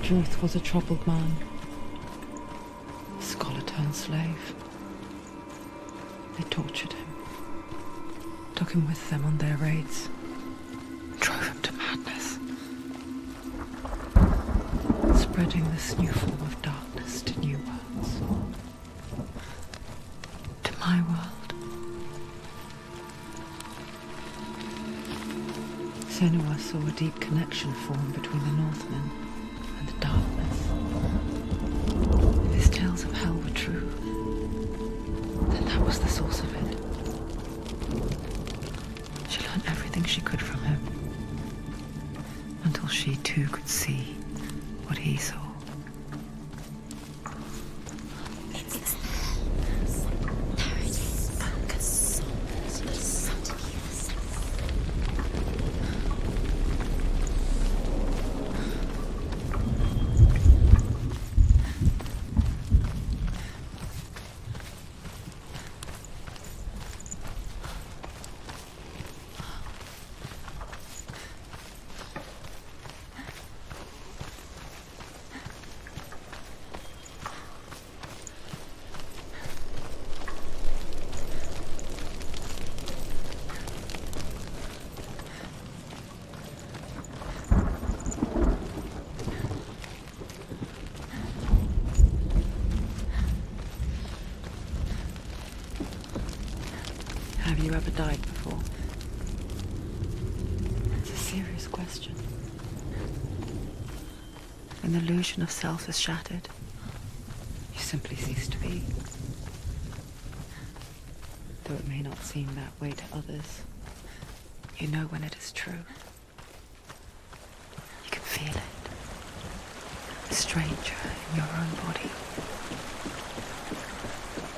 Druth was a troubled man. A scholar turned slave. They tortured him. Took him with them on their raids. Drove him to madness. Spreading this new form of darkness to new worlds. To my world. Senua saw a deep connection form between the Northmen and the darkness. If his tales of hell were true, then that was the source of it. She learned everything she could from him, until she too could see what he saw. Have you ever died before? It's a serious question. When the illusion of self is shattered, you simply cease to be. Though it may not seem that way to others, you know when it is true. You can feel it. A stranger in your own body.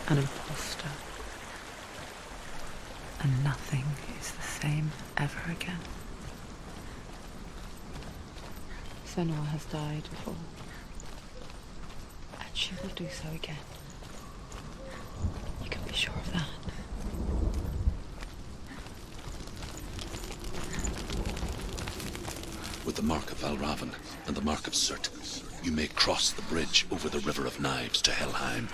An imposter. And nothing is the same ever again. Senua has died before. And she will do so again. You can be sure of that. With the mark of Valravan and the mark of Surt, you may cross the bridge over the River of Knives to Helheim.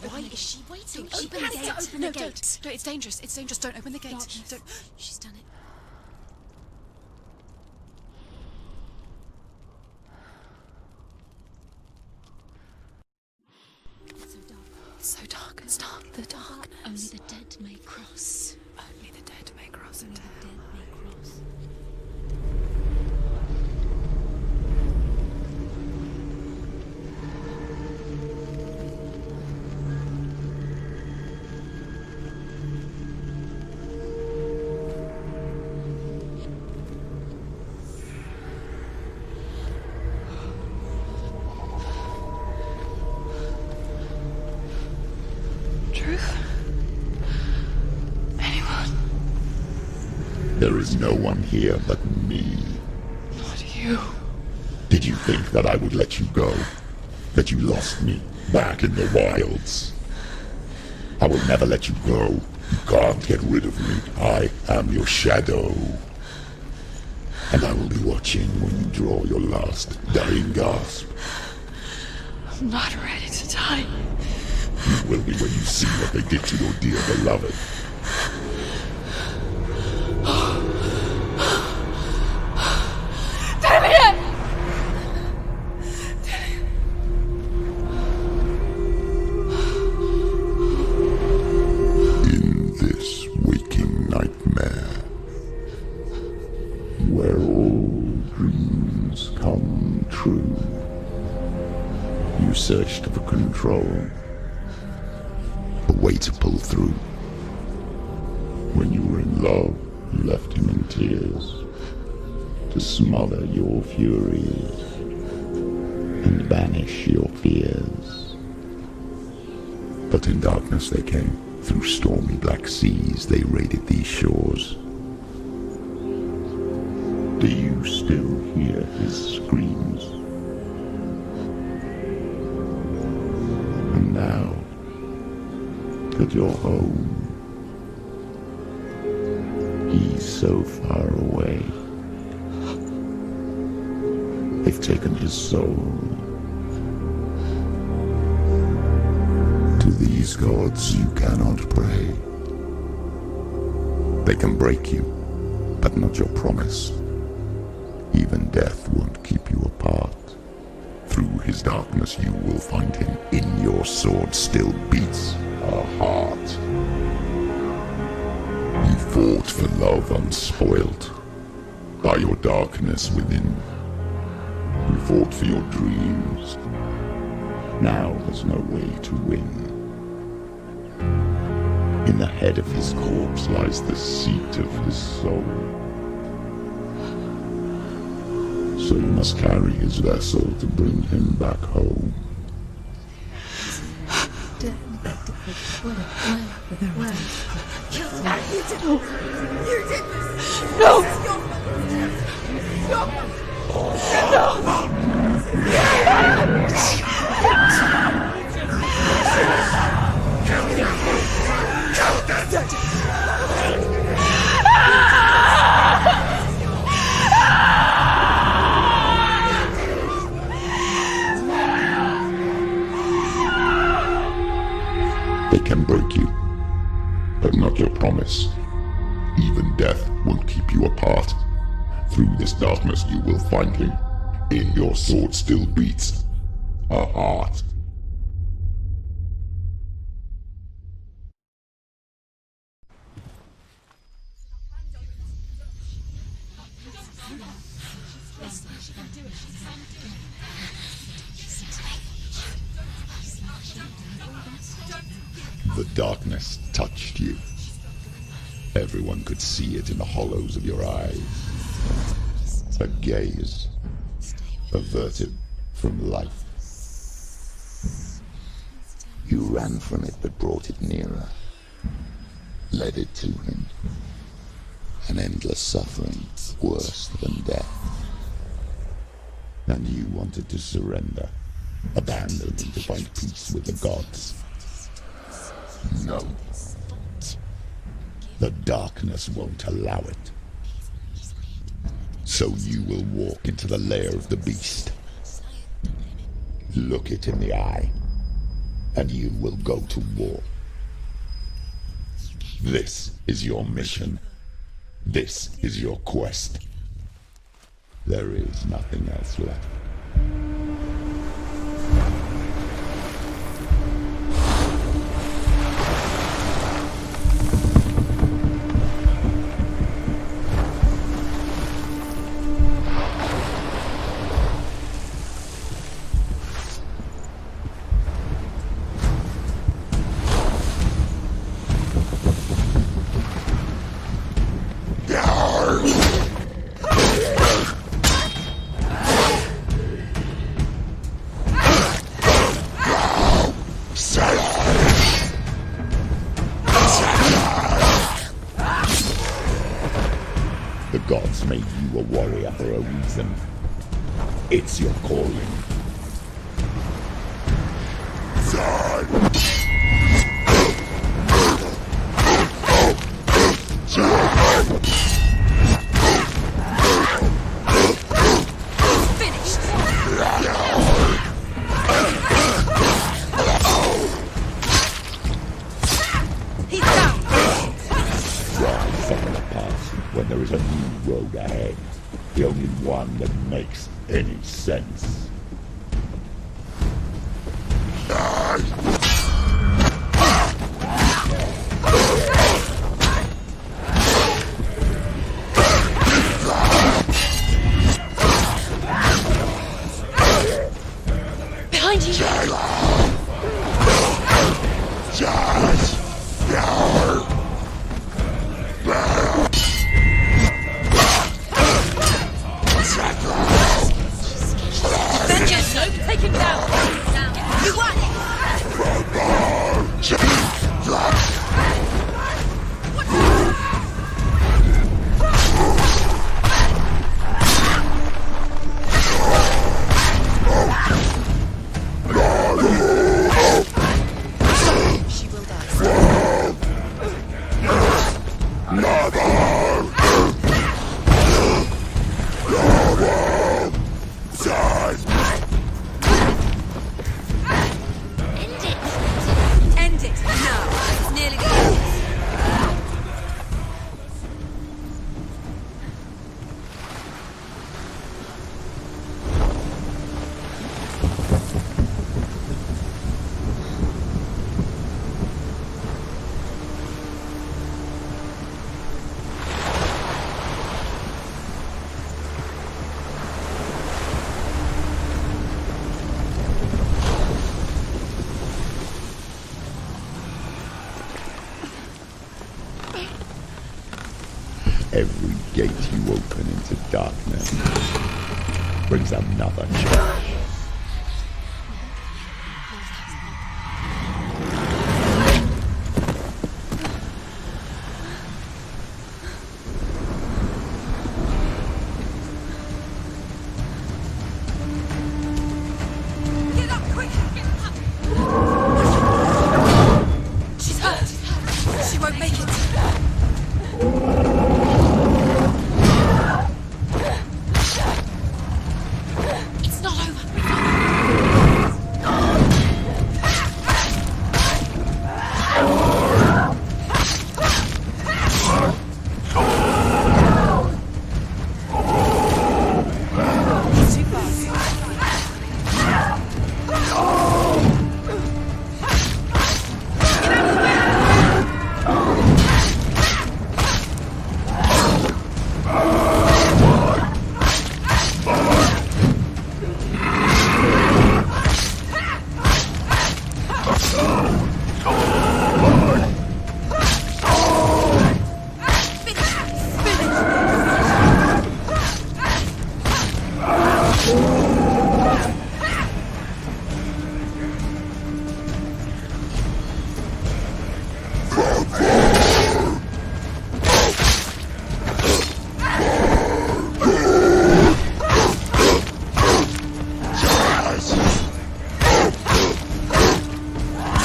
Why is she waiting? She Open the has gate. to open the No, gate. don't. It's dangerous. It's dangerous. Don't open the gate. Darkness. Don't. She's done it. It's so dark. It's so dark. It's dark. The darkness. Only the dead may cross. Only the dead may cross Only it. the dead may cross. Truth? Anyone? There is no one here but me. Not you. Did you think that I would let you go? That you lost me back in the wilds? I will never let you go. You can't get rid of me. I am your shadow. And I will be watching when you draw your last dying gasp. I'm not ready to die. You will be when you see what they did to your dear beloved. In this waking nightmare, where all dreams come true, you searched for control, a way to pull through. When you were in love, you left him in tears, to smother your furies and banish your fears. But in darkness they came, through stormy black seas they raided these shores. Do you still hear his screams? And now, at your home. He's so far away. They've taken his soul. To these gods you cannot pray. They can break you, but not your promise. Even death won't keep you apart. Through his darkness you will find him. In your sword still beats a heart. You fought for love unspoilt by your darkness within. You fought for your dreams. Now there's no way to win. In the head of his corpse lies the seat of his soul. So you must carry his vessel to bring him back home. They can break you, but not your promise. Even death won't keep you apart. Through this darkness you will find him. In your sword still beats a heart. The darkness touched you. Everyone could see it in the hollows of your eyes. A gaze averted from life. You ran from it but brought it nearer. Led it to him. An endless suffering worse than death. And you wanted to surrender. Abandon and to find peace with the gods. No. The darkness won't allow it. So you will walk into the lair of the beast. Look it in the eye, and you will go to war. This is your mission. This is your quest. There is nothing else left. The gods made you a warrior for a reason. It's your calling. When there is a new road ahead, the only one that makes any sense. Behind you! Every gate you open into darkness brings another change. Get up, quick! Get up! She's hurt. She won't make it. It's not over. It's too fast.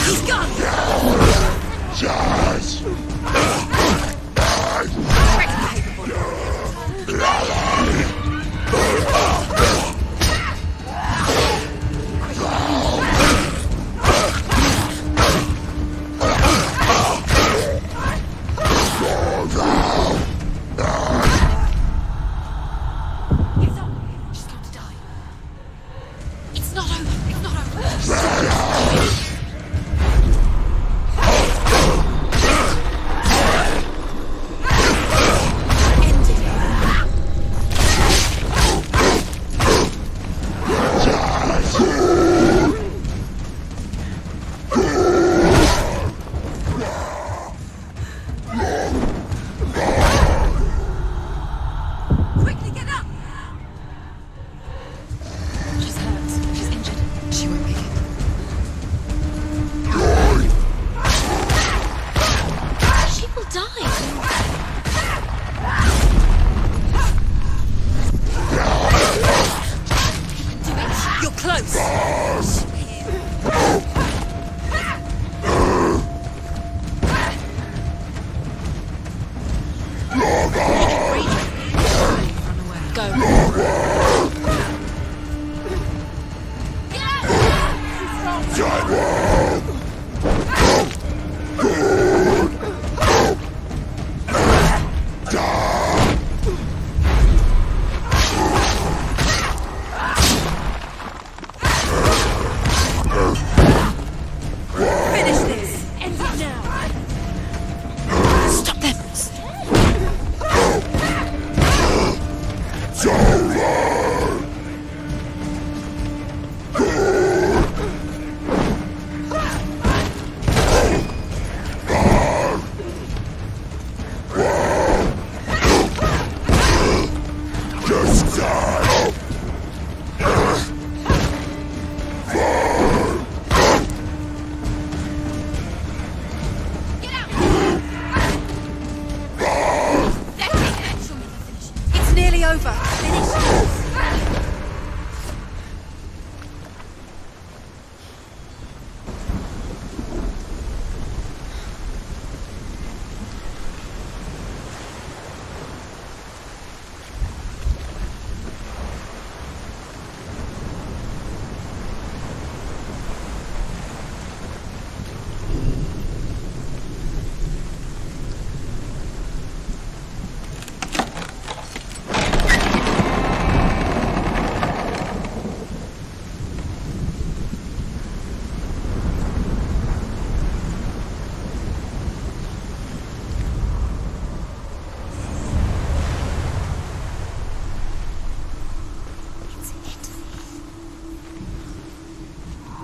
He's gone! He's up. She's going to die. It's not over. It's not over. End it. Quickly get up! She's hurt. She's injured. She won't make it. She will die. Do it. You're close. Go. Finish this. End it now. Stop them. Get out. It's nearly over. Finish.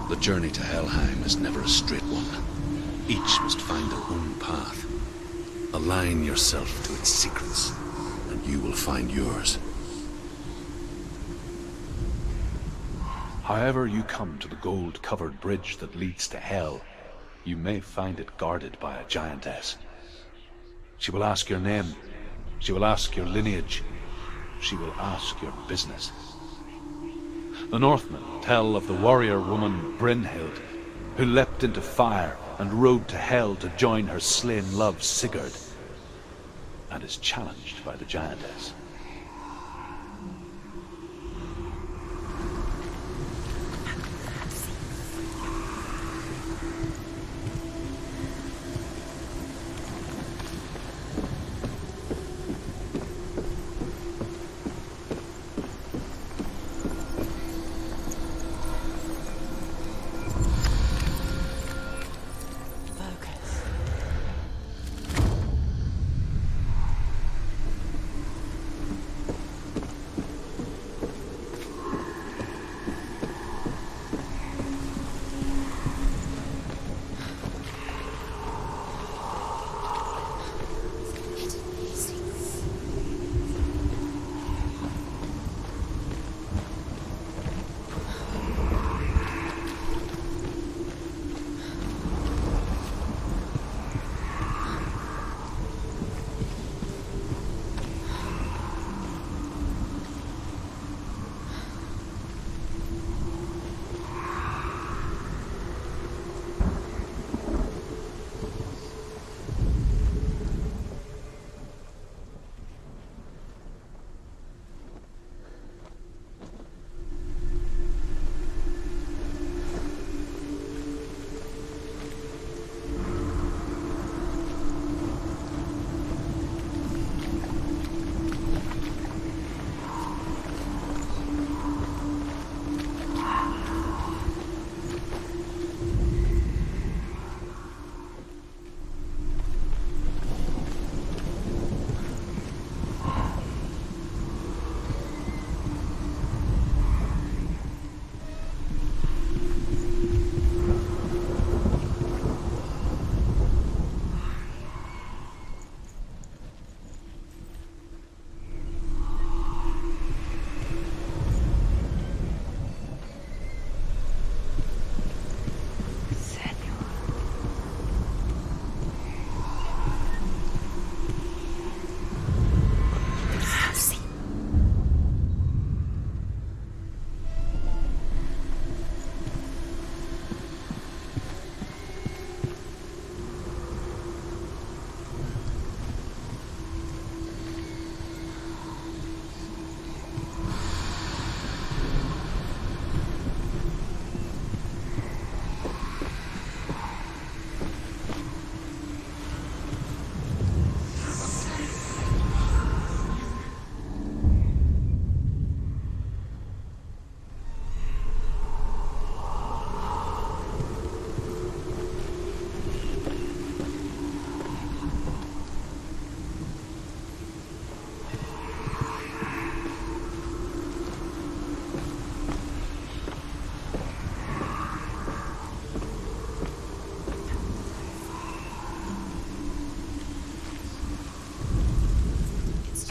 The journey to Helheim is never a straight one. Each must find their own path. Align yourself to its secrets, you will find yours. However you come to the gold-covered bridge that leads to Hell, you may find it guarded by a giantess. She will ask your name. She will ask your lineage. She will ask your business. The Northmen tell of the warrior woman Brynhild, who leapt into fire and rode to Hell to join her slain love Sigurd, and is challenged by the giantess.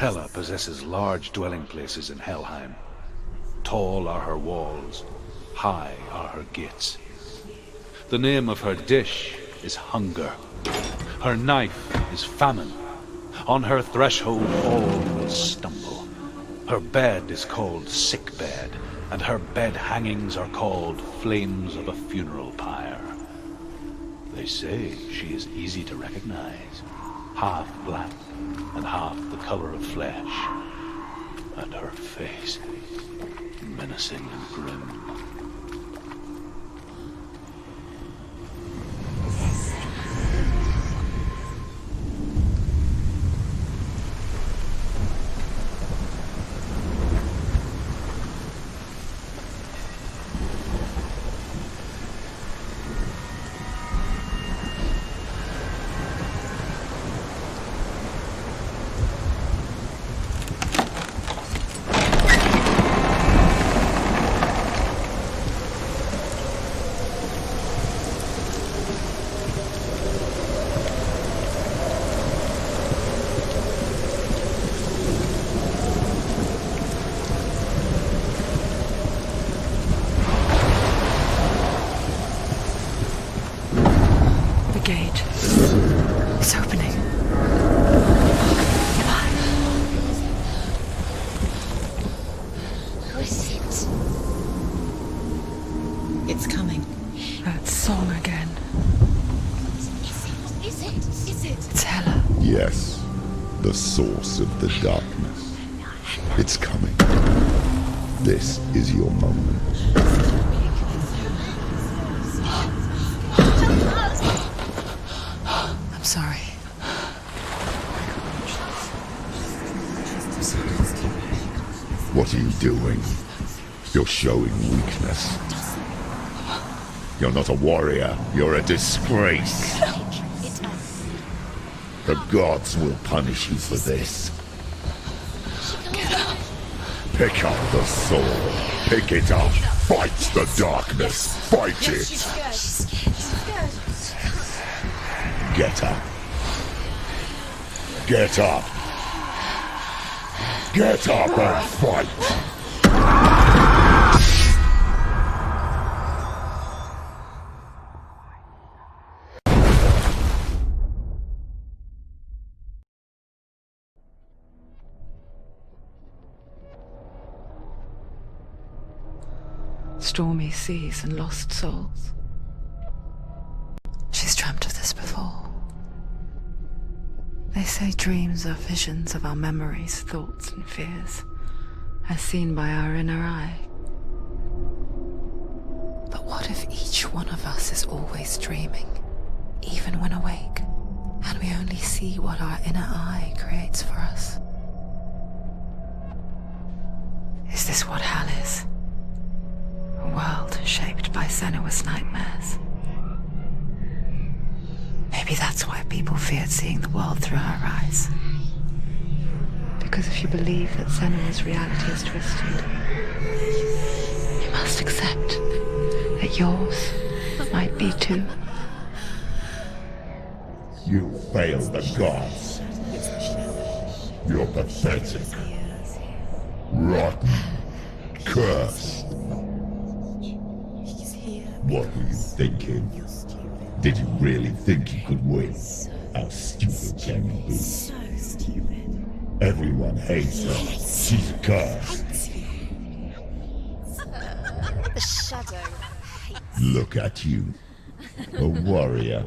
Hela possesses large dwelling places in Helheim. Tall are her walls, high are her gates. The name of her dish is hunger. Her knife is famine. On her threshold all will stumble. Her bed is called sick bed, and her bed hangings are called flames of a funeral pyre. They say she is easy to recognize, half black and half the color of flesh, and her face menacing and grim. It's coming. That song again. Is it? It's Hela. Yes, the source of the darkness. It's coming. This is your moment. I'm sorry. What are you doing? You're showing weakness. You're not a warrior. You're a disgrace. The gods will punish you for this. Pick up the sword. Pick it up. Fight the darkness. Fight it. She's scared. Get up. Get up. Get up and fight. Stormy seas and lost souls. She's dreamt of this before. They say dreams are visions of our memories, thoughts and fears, as seen by our inner eye. But what if each one of us is always dreaming, even when awake, and we only see what our inner eye creates for us? Is this what hell is? A world shaped by Senua's nightmares. Maybe that's why people feared seeing the world through her eyes. Because if you believe that Senua's reality is twisted, you must accept that yours might be too. You failed the gods. You're pathetic. Rotten. Cursed. What were you thinking? Did you really think you could win? How stupid can you be? So stupid. Everyone hates her. She's cursed. The shadow. Look at you. A warrior.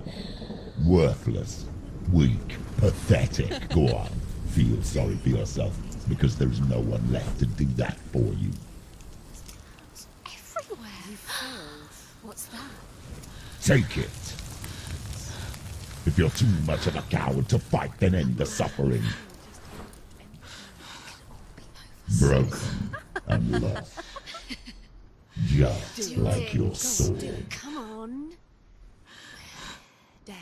Worthless. Weak. Pathetic. Go on. Feel sorry for yourself, because there's no one left to do that for you. Everywhere. You failed. What's that? Take it. If you're too much of a coward to fight, then end the suffering. Broken and lost. Just like your sword. Come on. Dare.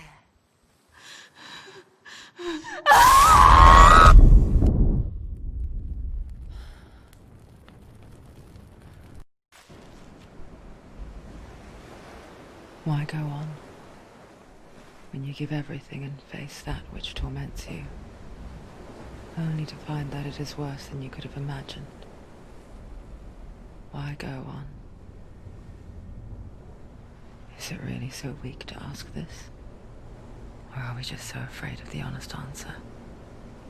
Why go on when you give everything and face that which torments you, only to find that it is worse than you could have imagined? Why go on? Is it really so weak to ask this? Or are we just so afraid of the honest answer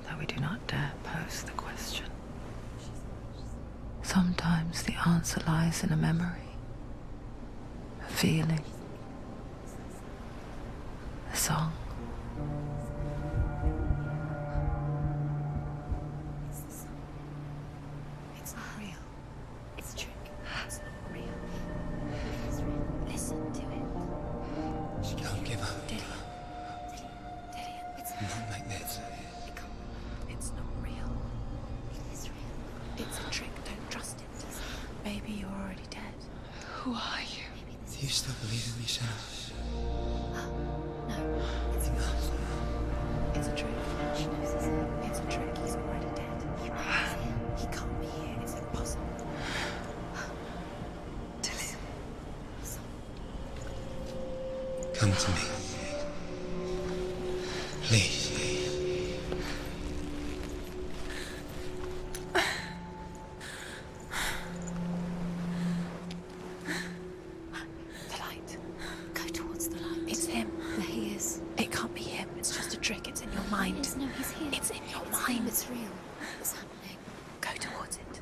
that we do not dare pose the question? Sometimes the answer lies in a memory, a feeling, a song. It's not real. It's a trick. It's not real. It's real. Listen to it. She can't give up. Did it? It's Not like this. It can't. It's not real. It is real. It's a trick. Don't trust it. Maybe you're already dead. Who are you? Maybe this Do you still believe in me, Senua? No, it's not. It's a trick. She knows it's him. It's a trick. He's already dead. He can't be here. It's impossible. Dillian. Come to me. Please. The light. Go towards the light. It's him. There he is. It can't be him. It's just a trick. It's in your mind. No, he's here. It's in your mind. It's real. It's happening. Go towards it.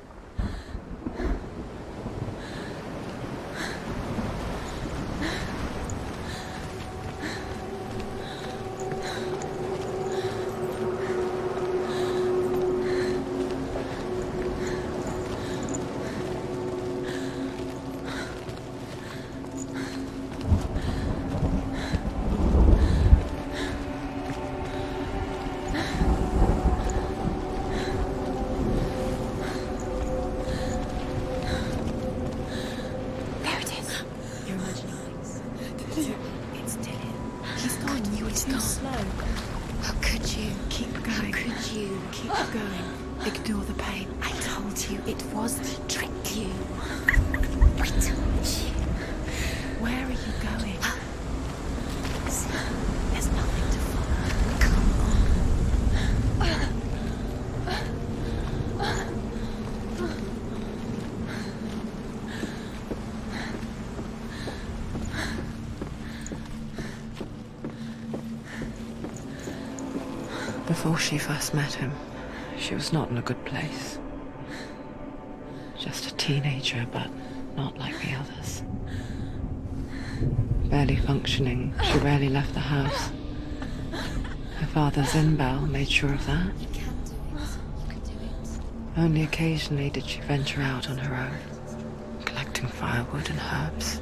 slow. How could you? Keep going. How could you? Keep going. Ignore the pain. I told you it was to trick you. I told you. Where are you going? See, there's nothing to follow. Come on. Before she first met him, she was not in a good place. Just a teenager, but not like the others. Barely functioning, she rarely left the house. Her father Zinbal made sure of that. You can do it. You can do it. Only occasionally did she venture out on her own, collecting firewood and herbs.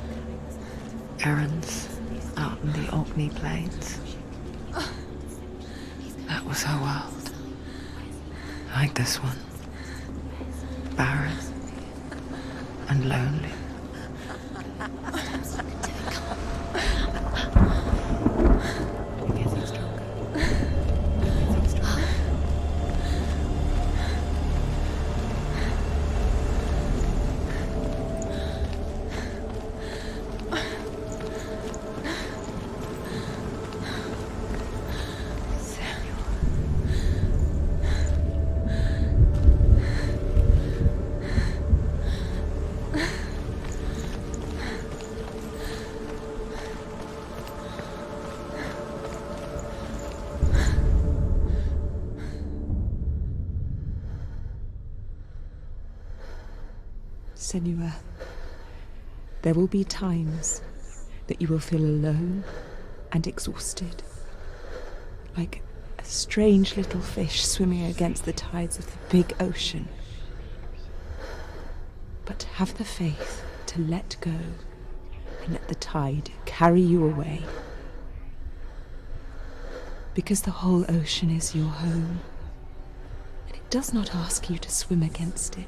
Errands out in the Orkney Plains. That was her world. Like this one. Barren and lonely. You're getting stronger. You're getting stronger. Senua, there will be times that you will feel alone and exhausted, like a strange little fish swimming against the tides of the big ocean. But have the faith to let go and let the tide carry you away. Because the whole ocean is your home, and it does not ask you to swim against it.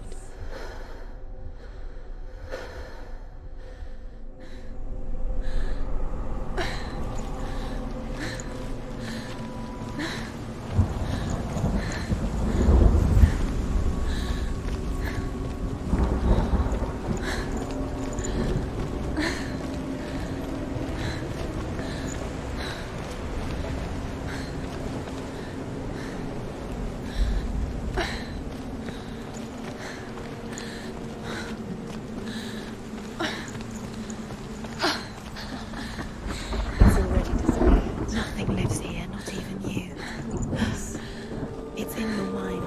Nothing lives here, not even you. It's in your mind.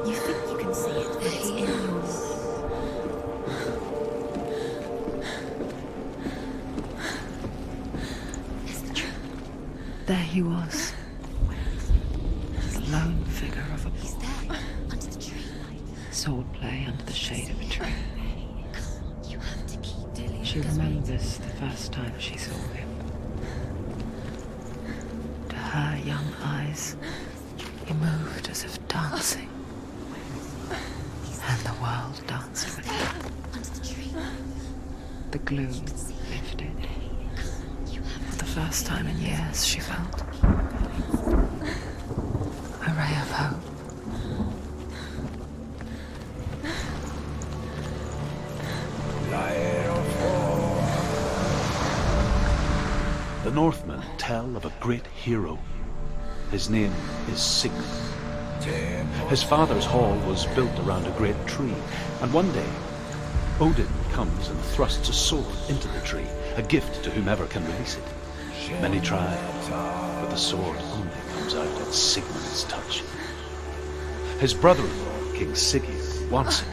You think you can see it, but it's in yours. It's the truth. There he was. The lone figure of a He's boy. there, under the tree. Swordplay under the shade of a tree. Come on, you have to keep doing She remembers the first time she saw him. To her young eyes, he moved as if dancing. And the world danced with him. under the tree. The gloom lifted. You have For the first time in years, she felt a ray of hope. The Northmen tell of a great hero. His name is Sigmund. His father's hall was built around a great tree, and one day Odin comes and thrusts a sword into the tree, a gift to whomever can release it. Many try, but the sword only comes out at Sigmund's touch. His brother-in-law, King Siggeir, wants it,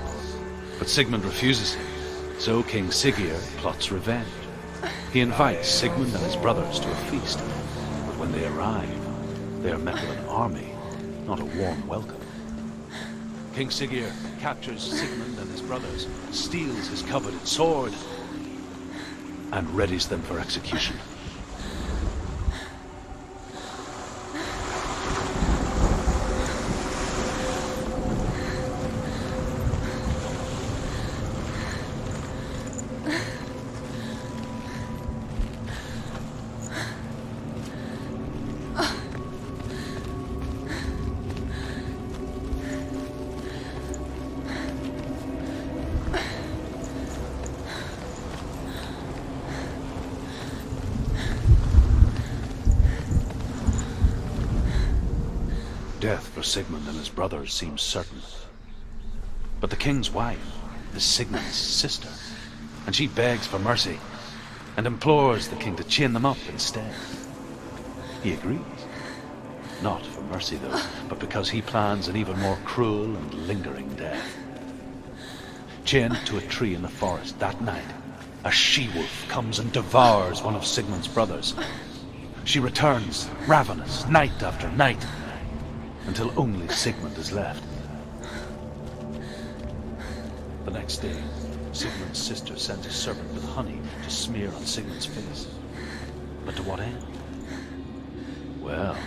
but Sigmund refuses him, so King Siggeir plots revenge. He invites Sigmund and his brothers to a feast, but when they arrive, they are met with an army, not a warm welcome. King Siggeir captures Sigmund and his brothers, steals his coveted sword, and readies them for execution. death for Sigmund and his brothers seems certain. But the king's wife is Sigmund's sister, and she begs for mercy and implores the king to chain them up instead. He agrees. Not for mercy, though, but because he plans an even more cruel and lingering death. Chained to a tree in the forest that night, a she-wolf comes and devours one of Sigmund's brothers. She returns, ravenous, night after night, until only Sigmund is left. The next day, Sigmund's sister sends a serpent with honey to smear on Sigmund's face. But to what end? Well,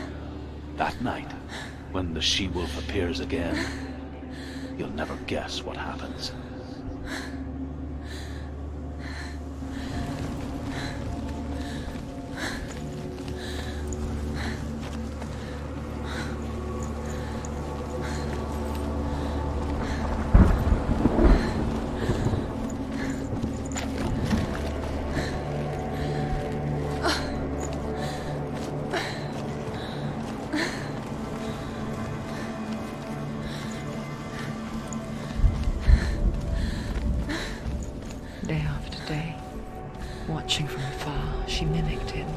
that night, when the she-wolf appears again, you'll never guess what happens. Day after day, watching from afar, she mimicked him,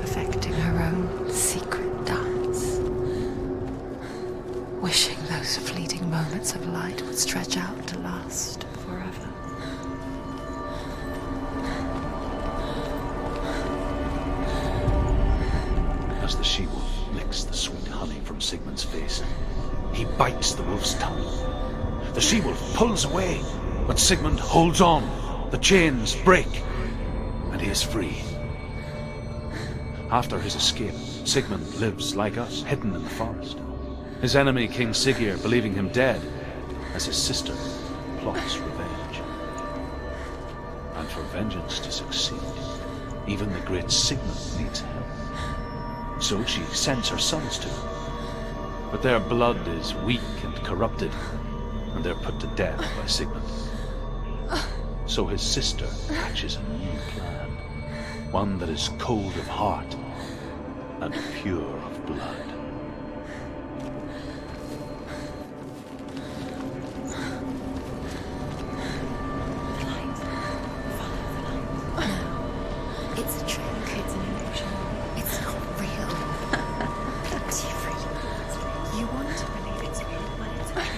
perfecting her own secret dance, wishing those fleeting moments of light would stretch out to last forever. As the she-wolf licks the sweet honey from Sigmund's face, he bites the wolf's tongue. The she-wolf pulls away, but Sigmund holds on. The chains break, and he is free. After his escape, Sigmund lives like us, hidden in the forest. His enemy, King Siggeir, believing him dead, as his sister plots revenge. And for vengeance to succeed, even the great Sigmund needs help. So she sends her sons to him. But their blood is weak and corrupted, and they're put to death by Sigmund. So his sister hatches a new plan, one that is cold of heart and pure of blood. It's a trick. It's an illusion. It's not real. It's free. You want to believe it's real, but it's a trick.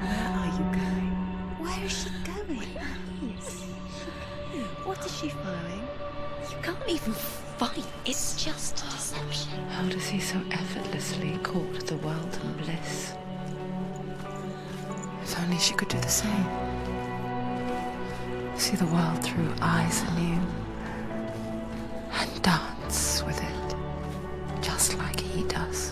Where are you going? Where is she going? What is she following? You can't even fight. It's just a deception. How does he so effortlessly court the world and bliss? If only she could do the same. See the world through eyes anew and dance with it, just like he does.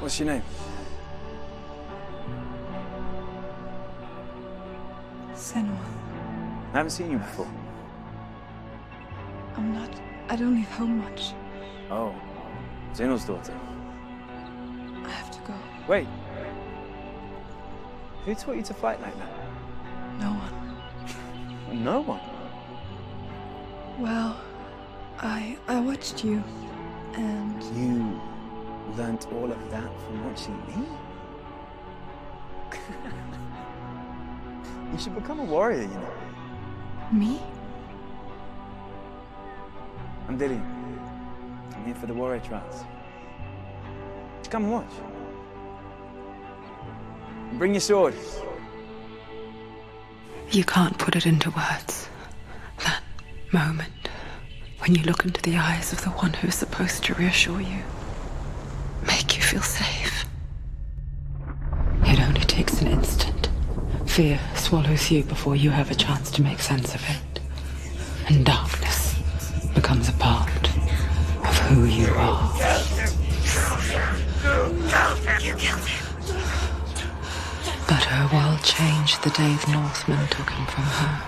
What's your name? Senua. I haven't seen you before. I don't leave home much. Oh, Zenua's daughter. I have to go. Wait. Who taught you to fight like that? No one. No one. Well, I watched you, and You learnt all of that from watching me? You should become a warrior, you know. me? I'm Dillian. I'm here for the warrior trials. Just come and watch. And bring your sword. You can't put it into words. That moment when you look into the eyes of the one who is supposed to reassure you, make you feel safe. It only takes an instant. Fear swallows you before you have a chance to make sense of it. And darkness becomes a part of who you are. You killed him. But her world changed the day the Northmen took him from her.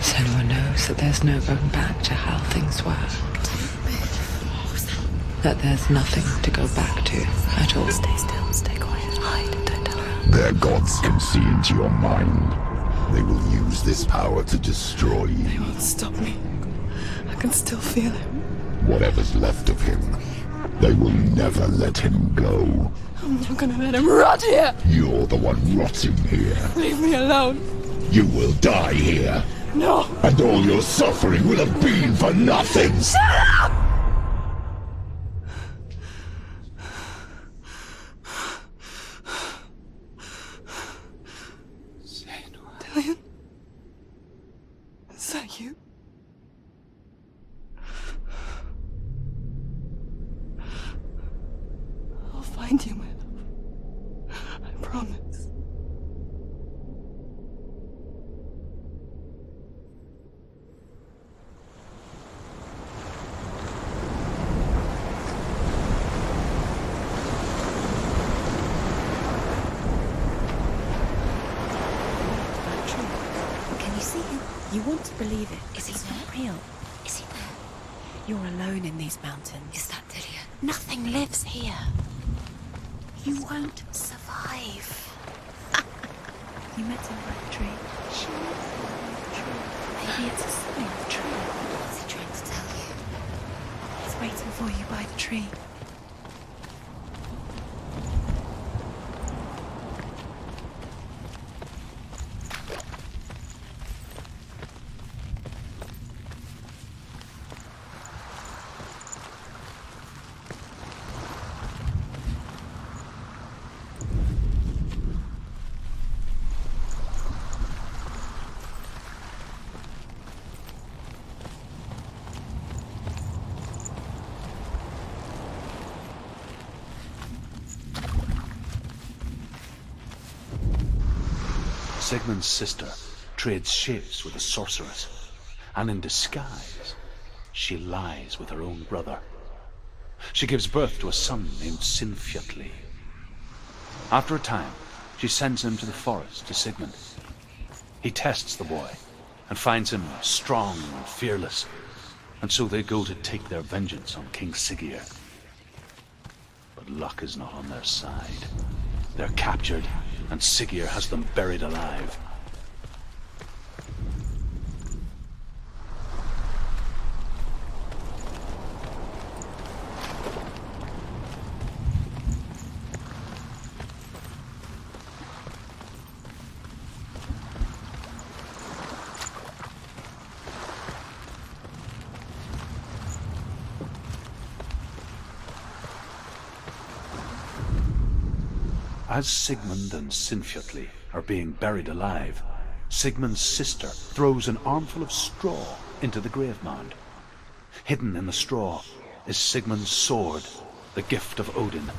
Senua knows that there's no going back to how things were. That there's nothing to go back to at all. Stay still, stay quiet, hide, don't tell her. Their gods can see into your mind. They will use this power to destroy you. They won't stop me. I can still feel him. Whatever's left of him, they will never let him go. I'm not gonna let him rot here. You're the one rotting here. Leave me alone. You will die here. No. And all your suffering will have been for nothing. Shut up! Dillion? Is that you? I'll find you, my love. I promise. You want to believe it. Is he It's there? not real. Is he there? You're alone in these mountains. Is that Dillion? Nothing lives here. You won't survive. You met him by the tree. She lives by the tree. Maybe it's a sign of the tree. What's he trying to tell you? He's waiting for you by the tree. Sigmund's sister trades shapes with a sorceress, and in disguise, she lies with her own brother. She gives birth to a son named Sinfjotli. After a time, she sends him to the forest to Sigmund. He tests the boy and finds him strong and fearless, and so they go to take their vengeance on King Siggeir. But luck is not on their side. They're captured, and Siggeir has them buried alive. As Sigmund and Sinfjotli are being buried alive, Sigmund's sister throws an armful of straw into the grave mound. Hidden in the straw is Sigmund's sword, the gift of Odin.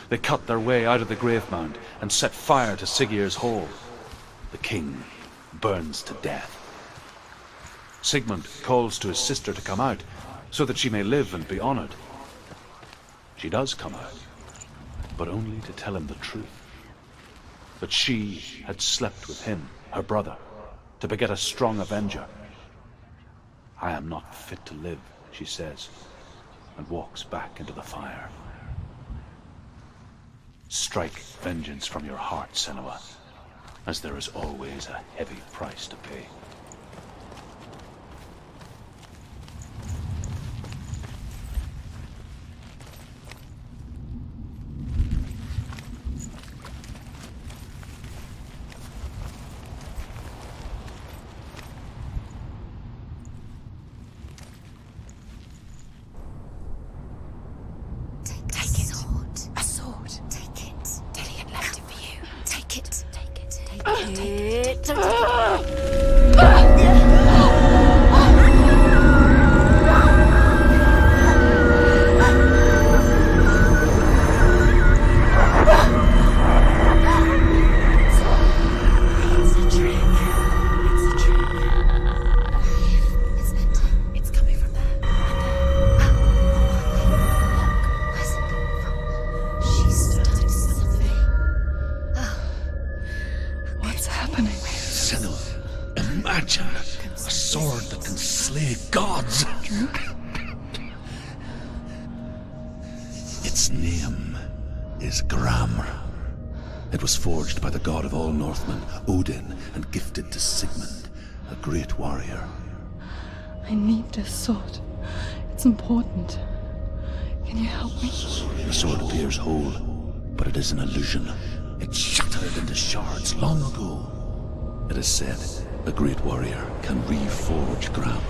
They cut their way out of the grave mound and set fire to Siggeir's hall. The king burns to death. Sigmund calls to his sister to come out so that she may live and be honored. She does come out, but only to tell him the truth. That she had slept with him, her brother, to beget a strong avenger. I am not fit to live, she says, and walks back into the fire. Strike vengeance from your heart, Senua, as there is always a heavy price to pay. Senua, imagine a sword that can slay gods. Its name is Gramr. It was forged by the god of all Northmen, Odin, and gifted to Sigmund, a great warrior. I need this sword. It's important. Can you help me? The sword appears whole, but it is an illusion. It shattered into shards long ago. It is said a great warrior can reforge Gramr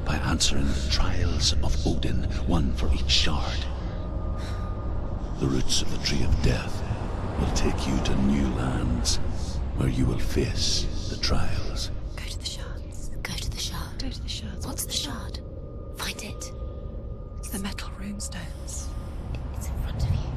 by answering the trials of Odin, one for each shard. The roots of the Tree of Death will take you to new lands where you will face the trials. Go to the shards. Go to the shard. Go to the shards. What's the shard? Find it. The metal runestones. It's in front of you.